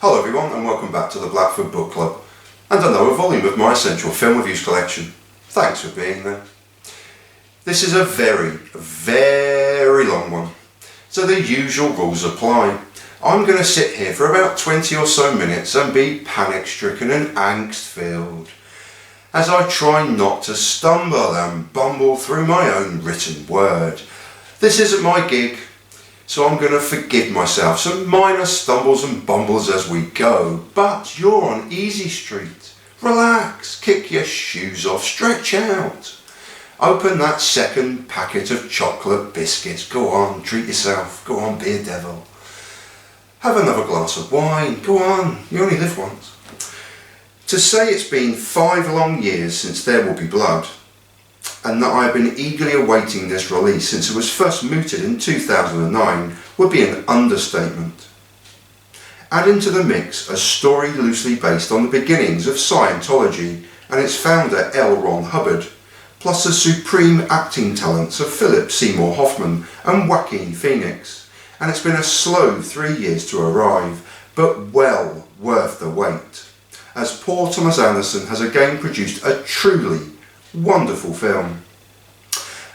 Hello everyone and welcome back to the Blackford Book Club and another volume of my essential film reviews collection. Thanks for being there. This is a very long one, so the usual rules apply. I'm going to sit here for about 20 or so minutes and be panic stricken and angst filled as I try not to stumble and bumble through my own written word. This isn't my gig, so I'm going to forgive myself some minor stumbles and bumbles as we go, but you're on easy street. Relax, kick your shoes off, stretch out. Open that second packet of chocolate biscuits, go on, treat yourself, go on, be a devil. Have another glass of wine, go on, you only live once. To say it's been 5 long years since There Will Be Blood, and that I have been eagerly awaiting this release since it was first mooted in 2009 would be an understatement. Add into the mix a story loosely based on the beginnings of Scientology and its founder L Ron Hubbard, plus the supreme acting talents of Seymour Hoffman and Joaquin, and it's been a slow 3 years to arrive, but well worth the wait, as Paul Thomas Anderson has again produced a truly wonderful film.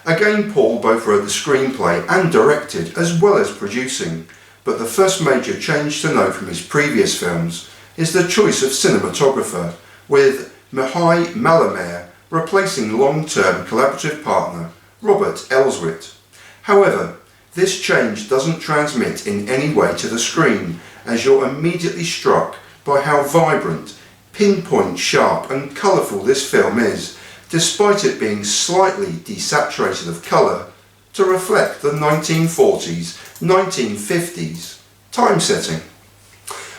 Again, Paul both wrote the screenplay and directed as well as producing, but the first major change to note from his previous films is the choice of cinematographer, with Mihai Malaimare replacing long-term collaborative partner Robert Elswit. However, this change doesn't transmit in any way to the screen, as you're immediately struck by how vibrant, pinpoint sharp and colourful this film is, despite it being slightly desaturated of colour to reflect the 1940s, 1950s time setting.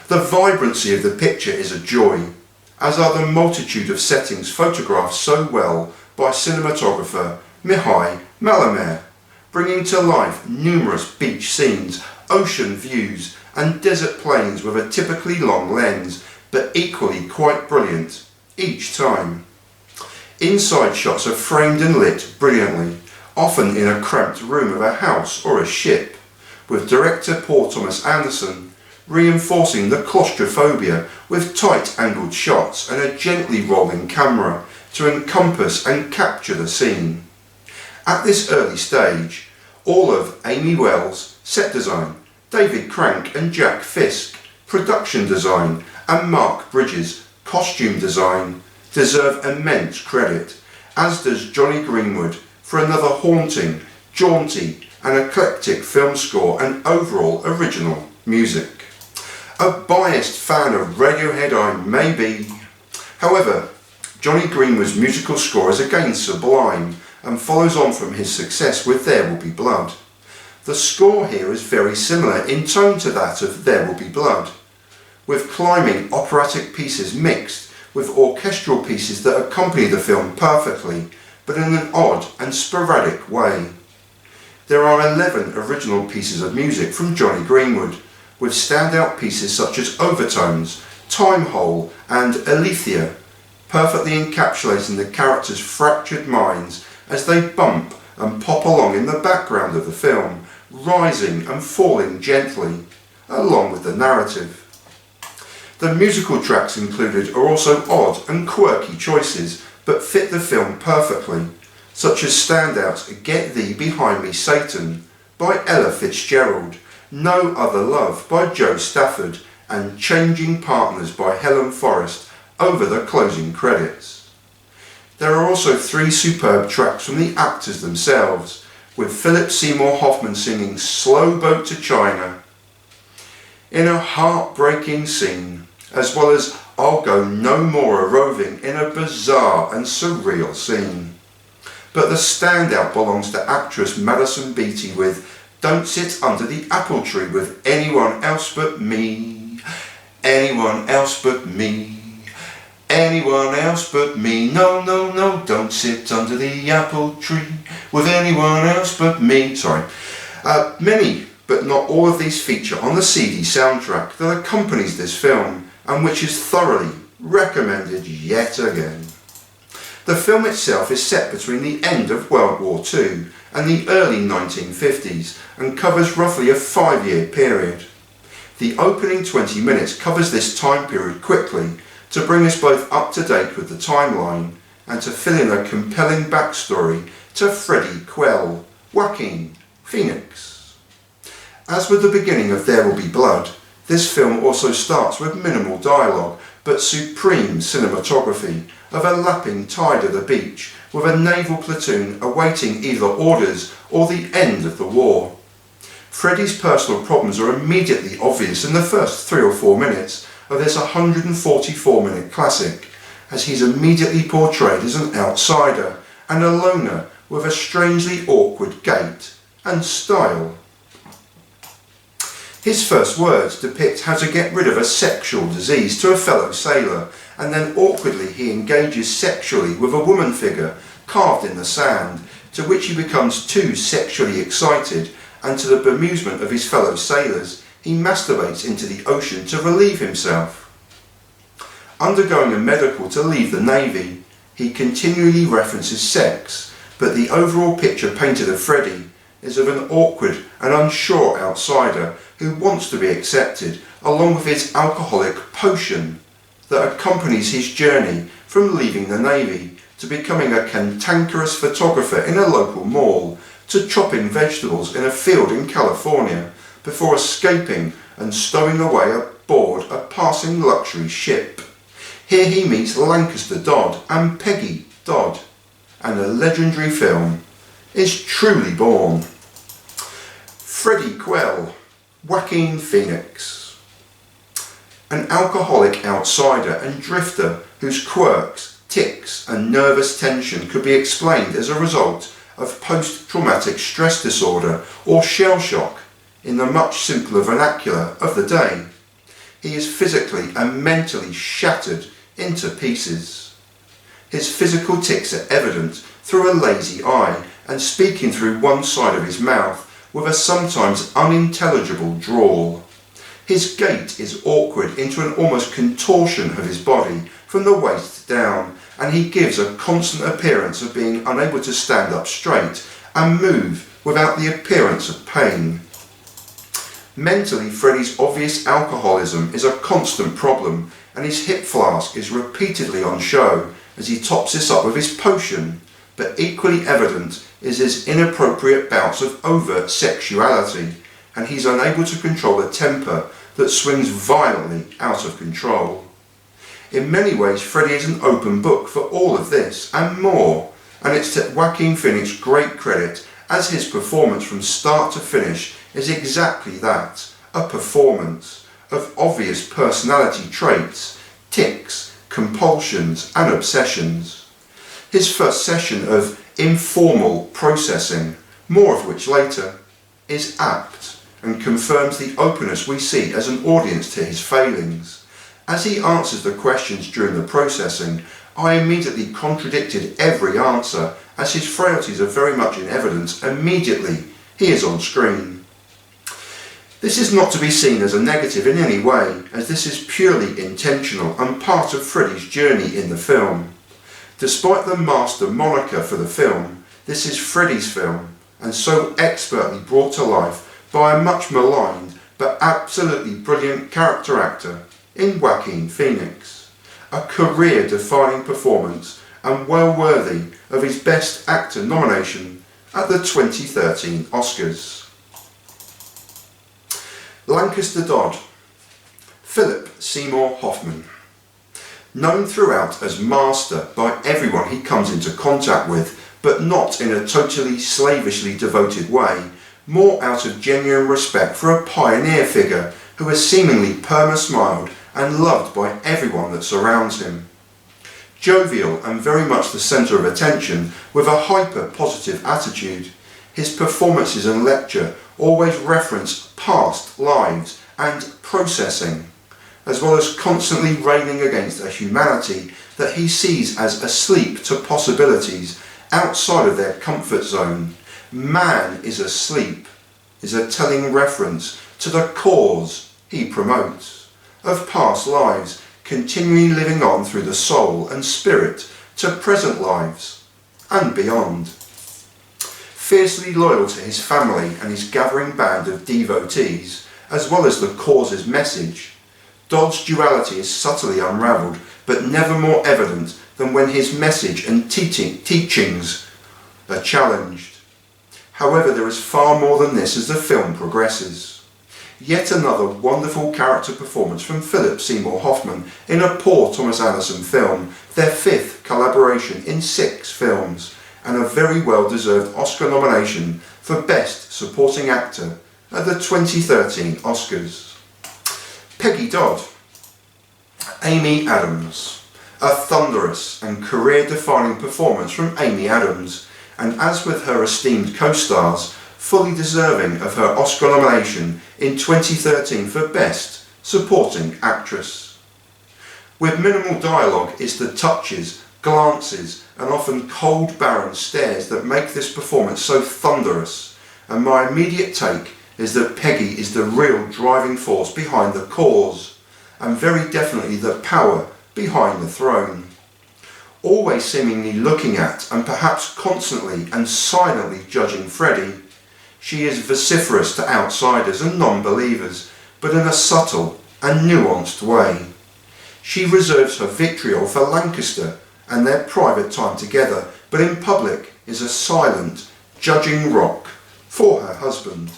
The vibrancy of the picture is a joy, as are the multitude of settings photographed so well by cinematographer Mihai Malaimare, bringing to life numerous beach scenes, ocean views and desert plains with a typically long lens, but equally quite brilliant each time. Inside shots are framed and lit brilliantly, often in a cramped room of a house or a ship, with director Paul Thomas Anderson reinforcing the claustrophobia with tight angled shots and a gently rolling camera to encompass and capture the scene. At this early stage, all of Amy Wells' set design, David Crank and Jack Fisk, production design, and Mark Bridges' costume design deserve immense credit, as does Johnny Greenwood for another haunting, jaunty and eclectic film score and overall original music. A biased fan of Radiohead I may be. However, Johnny Greenwood's musical score is again sublime and follows on from his success with There Will Be Blood. The score here is very similar in tone to that of There Will Be Blood, with climbing operatic pieces mixed with orchestral pieces that accompany the film perfectly, but in an odd and sporadic way. There are 11 original pieces of music from Johnny Greenwood, with standout pieces such as Overtones, Time Hole and Alethea, perfectly encapsulating the characters' fractured minds as they bump and pop along in the background of the film, rising and falling gently, along with the narrative. The musical tracks included are also odd and quirky choices, but fit the film perfectly, such as standouts Get Thee Behind Me Satan by Ella Fitzgerald, No Other Love by Joe Stafford, and Changing Partners by Helen Forrest over the closing credits. There are also 3 superb tracks from the actors themselves, with Seymour Hoffman singing Slow Boat to China in a heartbreaking scene, as well as I'll Go No More a-Roving in a bizarre and surreal scene. But the standout belongs to actress Madison Beattie with Don't Sit Under the Apple Tree with Anyone Else But Me, Anyone Else But Me, Anyone Else But Me, no, no, no, don't sit under the apple tree with anyone else but me. Many, but not all of these feature on the CD soundtrack that accompanies this film, and which is thoroughly recommended yet again. The film itself is set between the end of World War II and the early 1950s and covers roughly a 5-year period. The opening 20 minutes covers this time period quickly to bring us both up to date with the timeline and to fill in a compelling backstory to Freddie Quell, Joaquin, Phoenix. As with the beginning of There Will Be Blood, this film also starts with minimal dialogue but supreme cinematography of a lapping tide at the beach with a naval platoon awaiting either orders or the end of the war. Freddie's personal problems are immediately obvious in the first 3 or 4 minutes of this 144-minute classic, as he's immediately portrayed as an outsider and a loner with a strangely awkward gait and style. His first words depict how to get rid of a sexual disease to a fellow sailor, and then awkwardly he engages sexually with a woman figure carved in the sand, to which he becomes too sexually excited, and to the bemusement of his fellow sailors, he masturbates into the ocean to relieve himself. Undergoing a medical to leave the Navy, he continually references sex, but the overall picture painted of Freddie is of an awkward and unsure outsider who wants to be accepted, along with his alcoholic potion that accompanies his journey from leaving the Navy to becoming a cantankerous photographer in a local mall to chopping vegetables in a field in California before escaping and stowing away aboard a passing luxury ship. Here he meets Lancaster Dodd and Peggy Dodd, and a legendary film is truly born. Freddie Quell, Joaquin Phoenix. An alcoholic outsider and drifter whose quirks, tics and nervous tension could be explained as a result of post-traumatic stress disorder or shell shock in the much simpler vernacular of the day. He is physically and mentally shattered into pieces. His physical tics are evident through a lazy eye and speaking through one side of his mouth with a sometimes unintelligible drawl. His gait is awkward into an almost contortion of his body from the waist down, and he gives a constant appearance of being unable to stand up straight and move without the appearance of pain. Mentally, Freddie's obvious alcoholism is a constant problem, and his hip flask is repeatedly on show as he tops this up with his potion, but equally evident is his inappropriate bouts of overt sexuality, and he's unable to control a temper that swings violently out of control. In many ways, Freddie is an open book for all of this and more, and it's to Joaquin Phoenix's great credit as his performance from start to finish is exactly that, a performance of obvious personality traits, tics, compulsions and obsessions. His first session of informal processing, more of which later, is apt and confirms the openness we see as an audience to his failings. As he answers the questions during the processing, I immediately contradicted every answer, as his frailties are very much in evidence immediately he is on screen. This is not to be seen as a negative in any way, as this is purely intentional and part of Freddie's journey in the film. Despite the master moniker for the film, this is Freddie's film, and so expertly brought to life by a much maligned but absolutely brilliant character actor in Joaquin Phoenix. A career-defining performance and well worthy of his Best Actor nomination at the 2013 Oscars. Lancaster Dodd, Philip Seymour Hoffman. Known throughout as Master by everyone he comes into contact with, but not in a totally slavishly devoted way, more out of genuine respect for a pioneer figure who is seemingly perma-smiled and loved by everyone that surrounds him. Jovial and very much the centre of attention with a hyper-positive attitude, his performances and lecture always reference past lives and processing, as well as constantly railing against a humanity that he sees as asleep to possibilities outside of their comfort zone. Man is asleep is a telling reference to the cause he promotes, of past lives continually living on through the soul and spirit to present lives and beyond. Fiercely loyal to his family and his gathering band of devotees, as well as the cause's message. Dodd's duality is subtly unravelled, but never more evident than when his message and teachings are challenged. However, there is far more than this as the film progresses. Yet another wonderful character performance from Philip Seymour Hoffman in a Paul Thomas Anderson film, their 5th collaboration in 6 films, and a very well-deserved Oscar nomination for Best Supporting Actor at the 2013 Oscars. Peggy Dodd. Amy Adams. A thunderous and career-defining performance from Amy Adams, and as with her esteemed co-stars, fully deserving of her Oscar nomination in 2013 for Best Supporting Actress. With minimal dialogue, it's the touches, glances and often cold barren stares that make this performance so thunderous, and my immediate take is that Peggy is the real driving force behind the cause, and very definitely the power behind the throne. Always seemingly looking at and perhaps constantly and silently judging Freddie, she is vociferous to outsiders and non-believers, but in a subtle and nuanced way. She reserves her vitriol for Lancaster and their private time together, but in public is a silent, judging rock for her husband.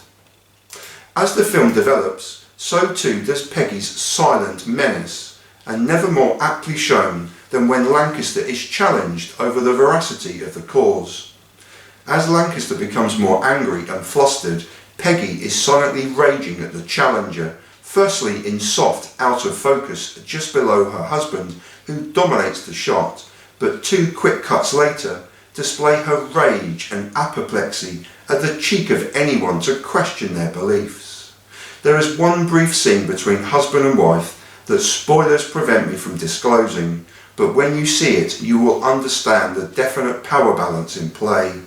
As the film develops, so too does Peggy's silent menace, and never more aptly shown than when Lancaster is challenged over the veracity of the cause. As Lancaster becomes more angry and flustered, Peggy is silently raging at the challenger, firstly in soft out of focus just below her husband, who dominates the shot, but 2 quick cuts later display her rage and apoplexy at the cheek of anyone to question their beliefs. There is one brief scene between husband and wife that spoilers prevent me from disclosing, but when you see it you will understand the definite power balance in play.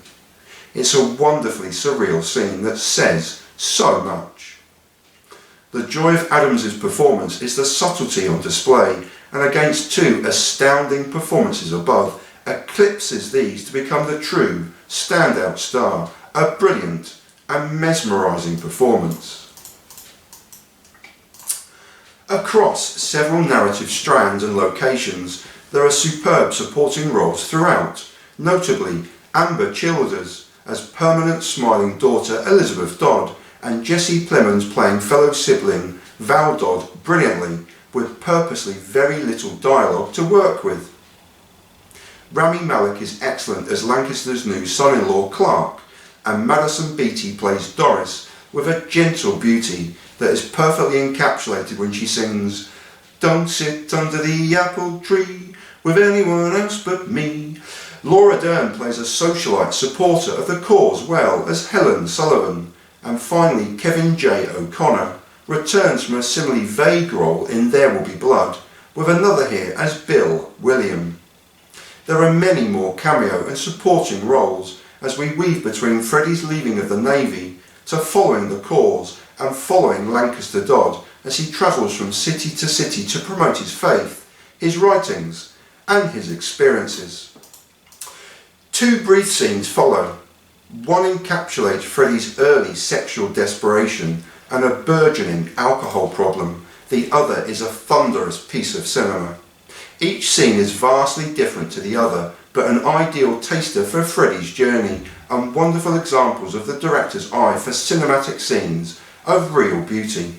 It's a wonderfully surreal scene that says so much. The joy of Adams's performance is the subtlety on display, and against 2 astounding performances above, eclipses these to become the true standout star, a brilliant and mesmerising performance. Across several narrative strands and locations, there are superb supporting roles throughout, notably Amber Childers as permanent smiling daughter Elizabeth Dodd, and Jesse Plemons playing fellow sibling Val Dodd brilliantly, with purposely very little dialogue to work with. Rami Malek is excellent as Lancaster's new son-in-law Clark, and Madison Beatty plays Doris with a gentle beauty that is perfectly encapsulated when she sings "Don't sit under the apple tree with anyone else but me." Laura Dern plays a socialite supporter of the cause well as Helen Sullivan, and finally Kevin J. O'Connor returns from a similarly vague role in There Will Be Blood, with another here as Bill William. There are many more cameo and supporting roles as we weave between Freddie's leaving of the Navy to following the cause and following Lancaster Dodd as he travels from city to city to promote his faith, his writings and his experiences. 2 brief scenes follow. One encapsulates Freddie's early sexual desperation and a burgeoning alcohol problem. The other is a thunderous piece of cinema. Each scene is vastly different to the other, but an ideal taster for Freddie's journey, and wonderful examples of the director's eye for cinematic scenes of real beauty.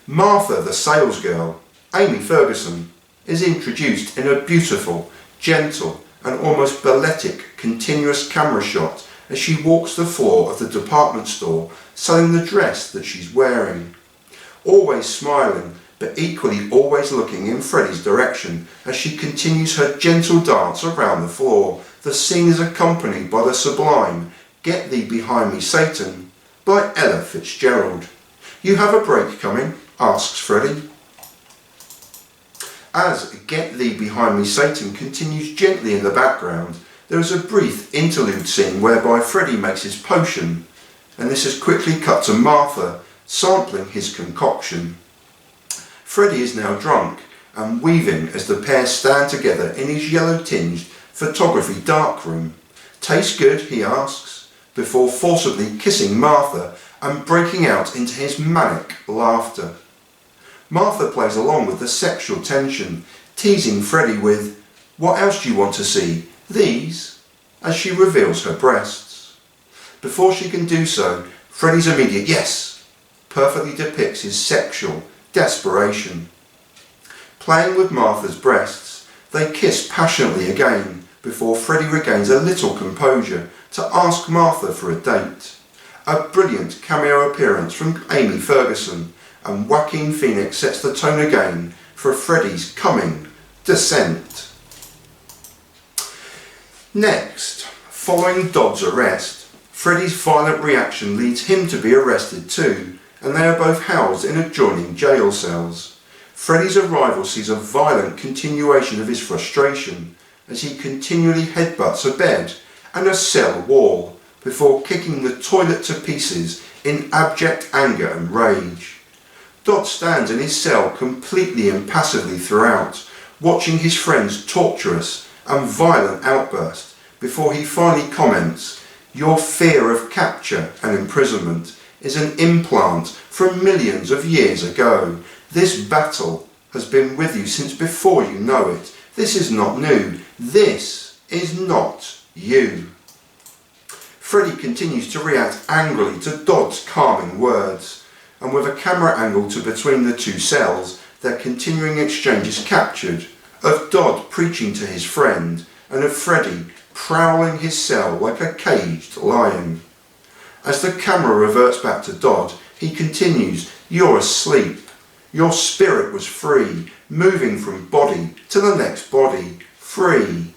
Martha, the salesgirl, Amy Ferguson, is introduced in a beautiful, gentle and almost balletic continuous camera shot as she walks the floor of the department store selling the dress that she's wearing. Always smiling, but equally always looking in Freddie's direction as she continues her gentle dance around the floor. The scene is accompanied by the sublime "Get Thee Behind Me, Satan" by Ella Fitzgerald. "You have a break coming?" asks Freddie. As "Get Thee Behind Me, Satan" continues gently in the background, there is a brief interlude scene whereby Freddie makes his potion, and this is quickly cut to Martha sampling his concoction. Freddie is now drunk and weaving as the pair stand together in his yellow-tinged photography darkroom. "Tastes good?" he asks, before forcibly kissing Martha and breaking out into his manic laughter. Martha plays along with the sexual tension, teasing Freddie with, "What else do you want to see? These?" as she reveals her breasts. Before she can do so, Freddie's immediate "yes" perfectly depicts his sexual desperation. Playing with Martha's breasts, they kiss passionately again before Freddie regains a little composure to ask Martha for a date. A brilliant cameo appearance from Amy Ferguson, and Joaquin Phoenix sets the tone again for Freddie's coming descent. Next, following Dodd's arrest, Freddie's violent reaction leads him to be arrested too, and they are both housed in adjoining jail cells. Freddie's arrival sees a violent continuation of his frustration as he continually headbutts a bed and a cell wall before kicking the toilet to pieces in abject anger and rage. Dodd stands in his cell completely impassively throughout, watching his friend's torturous and violent outburst before he finally comments, "Your fear of capture and imprisonment is an implant from millions of years ago. This battle has been with you since before you know it. This is not new. This is not you." Freddie continues to react angrily to Dodd's calming words, and with a camera angle to between the two cells, their continuing exchange is captured, of Dodd preaching to his friend, and of Freddie prowling his cell like a caged lion. As the camera reverts back to Dodd, he continues, "You're asleep. Your spirit was free, moving from body to the next body, free.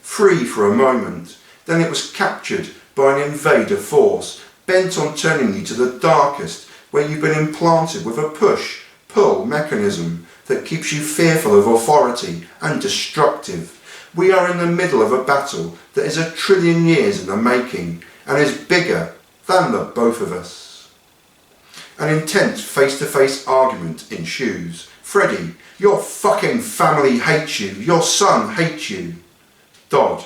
Free for a moment. Then it was captured by an invader force, bent on turning you to the darkest, where you've been implanted with a push-pull mechanism that keeps you fearful of authority and destructive. We are in the middle of a battle that is 1 trillion years in the making and is bigger than the both of us." An intense face-to-face argument ensues. Freddie, "Your fucking family hates you. Your son hates you." Dodd,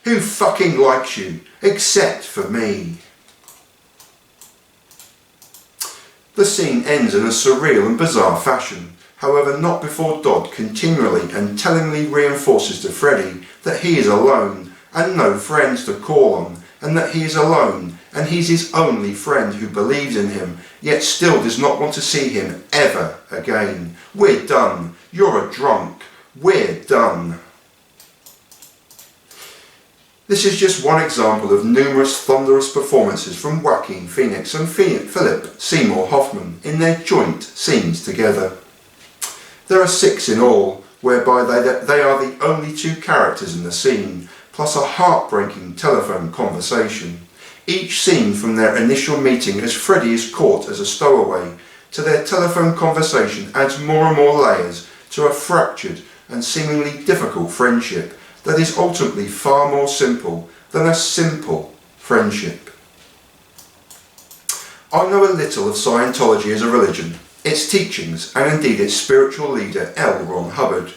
"Who fucking likes you, except for me?" The scene ends in a surreal and bizarre fashion, however not before Dodd continually and tellingly reinforces to Freddie that he is alone and no friends to call on, and that he is alone and he's his only friend who believes in him, yet still does not want to see him ever again. "We're done. You're a drunk. We're done." This is just one example of numerous thunderous performances from Joaquin Phoenix and Philip Seymour Hoffman in their joint scenes together. There are 6 in all, whereby they are the only 2 characters in the scene, plus a heartbreaking telephone conversation. Each scene from their initial meeting as Freddie is caught as a stowaway to their telephone conversation adds more and more layers to a fractured and seemingly difficult friendship that is ultimately far more simple than a simple friendship. I know a little of Scientology as a religion, its teachings, and indeed its spiritual leader L Ron Hubbard,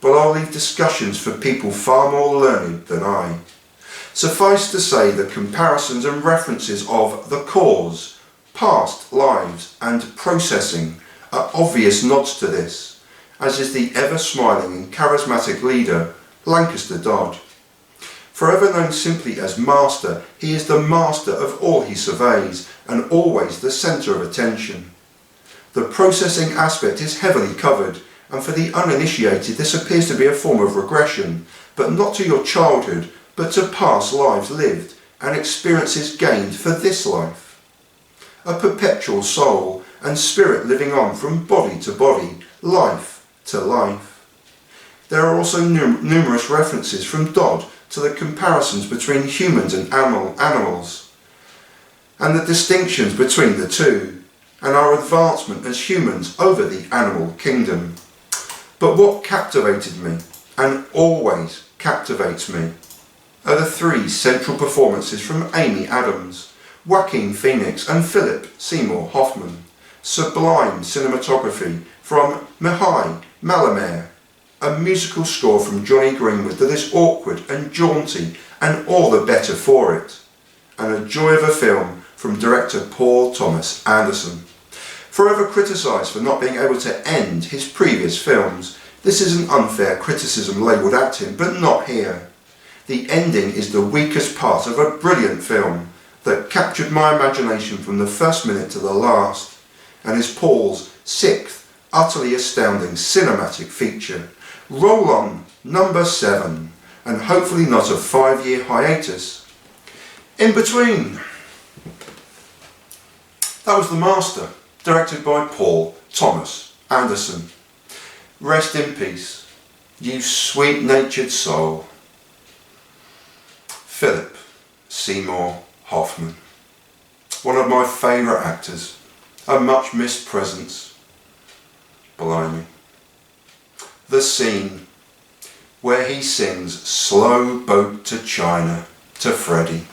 but I'll leave discussions for people far more learned than I. Suffice to say that comparisons and references of the cause, past lives and processing are obvious nods to this, as is the ever-smiling and charismatic leader Lancaster Dodd. Forever known simply as Master, he is the master of all he surveys and always the centre of attention. The processing aspect is heavily covered, and for the uninitiated this appears to be a form of regression, but not to your childhood, but to past lives lived and experiences gained for this life. A perpetual soul and spirit living on from body to body, life to life. There are also numerous references from Dodd to the comparisons between humans and animals, and the distinctions between the two, and our advancement as humans over the animal kingdom. But what captivated me, and always captivates me, are the 3 central performances from Amy Adams, Joaquin Phoenix and Philip Seymour Hoffman. Sublime cinematography from Mihai Malaimare, a musical score from Johnny Greenwood that is awkward and jaunty and all the better for it, and a joy of a film from director Paul Thomas Anderson. Forever criticised for not being able to end his previous films, this is an unfair criticism labelled at him, but not here. The ending is the weakest part of a brilliant film that captured my imagination from the first minute to the last, and is Paul's sixth utterly astounding cinematic feature. Roll on, number 7, and hopefully not a 5-year hiatus in between. That was The Master, directed by Paul Thomas Anderson. Rest in peace, you sweet-natured soul. Philip Seymour Hoffman, one of my favourite actors, a much missed presence. Blimey. The scene where he sings Slow Boat to China to Freddie.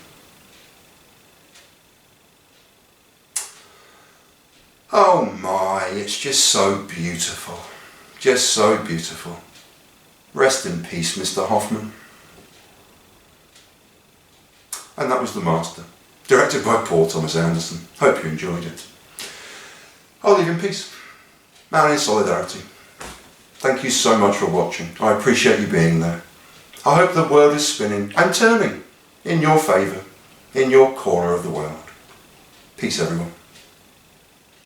Oh my, it's just so beautiful. Just so beautiful. Rest in peace, Mr. Hoffman. And that was The Master, directed by Paul Thomas Anderson. Hope you enjoyed it. I'll leave you in peace. Man in solidarity. Thank you so much for watching. I appreciate you being there. I hope the world is spinning and turning in your favour, in your corner of the world. Peace, everyone.